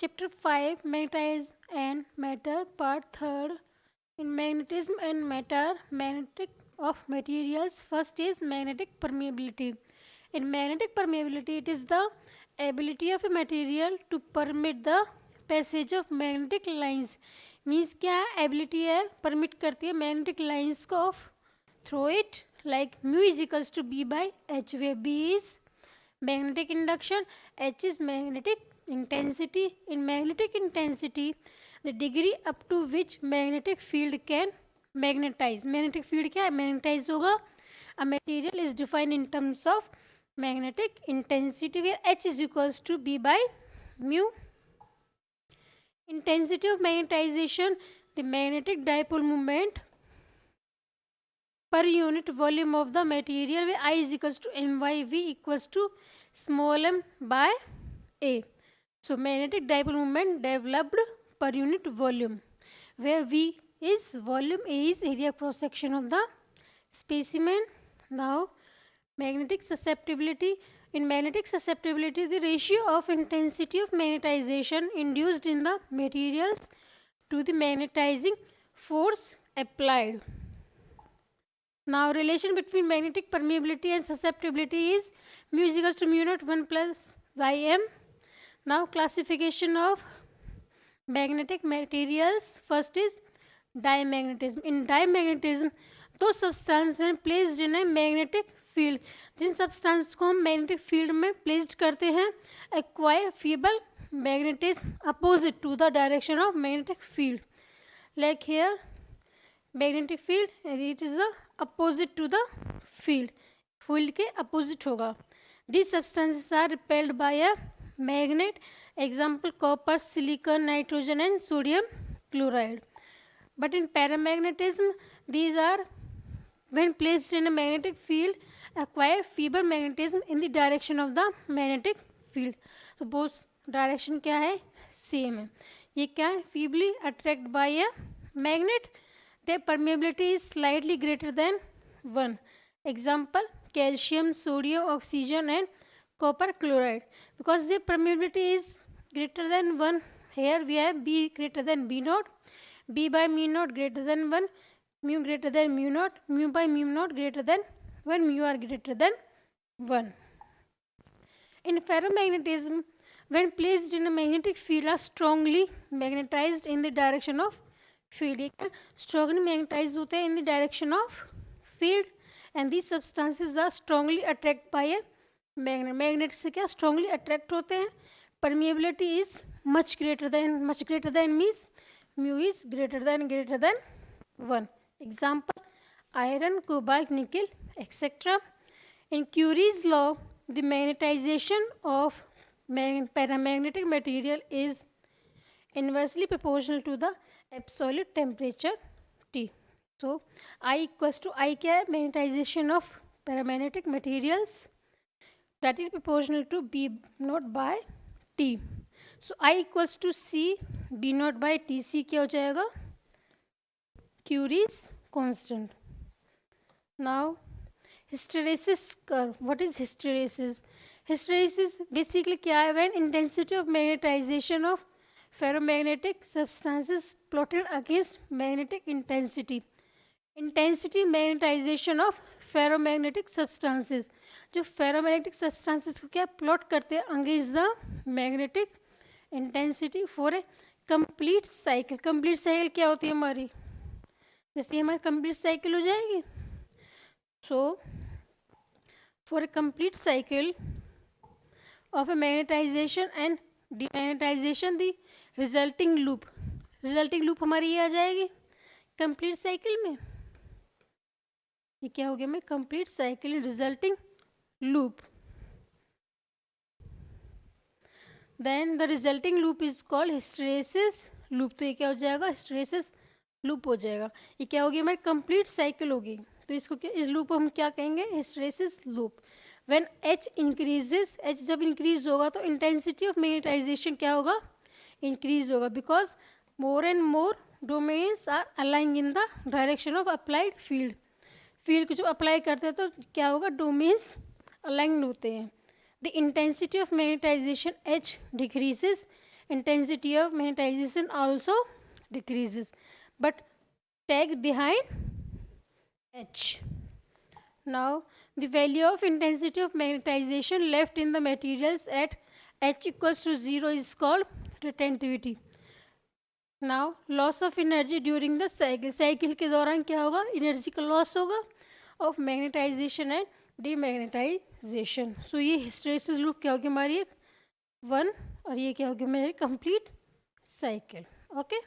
Chapter 5 Magnetize and Matter Part 3rd. In magnetism and matter, magnetic of materials, first is magnetic permeability. In magnetic permeability, it is the ability of a material to permit the passage of magnetic lines. Means क्या ability है, permit करती है magnetic lines को of through it, like mu is equals to B by H, where B is magnetic induction, H is magnetic intensity. In magnetic intensity, the degree up to which magnetic field can magnetize. Magnetic field क्या है, magnetize होगा. A material is defined in terms of magnetic intensity, where H is equals to B by mu. Intensity of magnetization, the magnetic dipole moment per unit volume of the material, where I is equals to my, V equals to small m by A. So magnetic dipole moment developed per unit volume, where V is volume, A is area cross section of the specimen. Now magnetic susceptibility. In magnetic susceptibility, the ratio of intensity of magnetization induced in the materials to the magnetizing force applied. Now relation between magnetic permeability and susceptibility is mu is equals to mu naught 1 plus I m. Now classification of magnetic materials, first is diamagnetism. In diamagnetism, those substance when placed in a magnetic field, Jin substance को हम magnetic field में placed करते हैं, acquire feeble magnetism opposite to the direction of magnetic field. Like here, magnetic field, it is the opposite to the field. Field के opposite होगा. These substances are repelled by a magnet. Example: copper, silicon, nitrogen and sodium chloride. But in paramagnetism, these are when placed in a magnetic field acquire feeble magnetism in the direction of the magnetic field. So both direction क्या है, same है. ये क्या है, feebly attracted by a magnet. Their permeability is slightly greater than 1. Example: calcium, sodium, oxygen and copper chloride. Because their permeability is greater than 1, here we have B greater than B naught, B by mu naught greater than 1, mu greater than mu naught, mu by mu naught greater than 1, mu r greater than 1. In ferromagnetism, when placed in a magnetic field, are strongly magnetized in the direction of field. Strongly magnetized होते हैं in the direction of field, and these substances are strongly attracted by a magnet. Magnet से क्या strongly attract होते हैं. Permeability is much greater than means mu is greater than 1. Example: iron, cobalt, nickel, etc. In Curie's law, the magnetization of paramagnetic material is inversely proportional to the absolute temperature T. So I equals to I क्या है, magnetization of paramagnetic materials, that is proportional to B naught by T. So I equals to C B naught by T. C क्या हो जाएगा, Curie's constant. Now hysteresis curve. What is hysteresis? Hysteresis basically क्या है, when intensity of magnetization of ferromagnetic substances plotted against magnetic intensity. Intensity magnetization of ferromagnetic substances. जो ferromagnetic substances को क्या plot करते हैं against the magnetic intensity for a complete cycle. Complete cycle क्या होती है हमारी, जैसे हमारी complete cycle हो जाएगी. So for a complete cycle of a magnetization and demagnetization, the resulting loop हमारी ये आ जाएगी complete cycle में. ये क्या हो गया मेरे, complete cycle in resulting loop. Then the resulting loop is called hysteresis loop. तो ये क्या हो जाएगा, hysteresis loop हो जाएगा. ये क्या होगी हमारी complete cycle होगी. तो इसको क्या, इस loop को हम क्या कहेंगे, hysteresis loop. When H increases, H जब increase होगा तो intensity of magnetization क्या होगा, increase होगा, because more and more domains are aligned in the direction of applied field. Field को जो apply करते हैं तो क्या होगा, domains aligned होते हैं. The intensity of magnetization H decreases intensity of magnetization also decreases, but tag behind H. Now the value of intensity of magnetization left in the materials at H equals to 0 is called retentivity. Now loss of energy during the cycle के दौरान क्या होगा, energy का loss होगा of magnetization and demagnetisation. सो ये hysteresis loop क्या होगी हमारी, 1, और ये क्या होगी मेरी कंप्लीट साइकिल. ओके.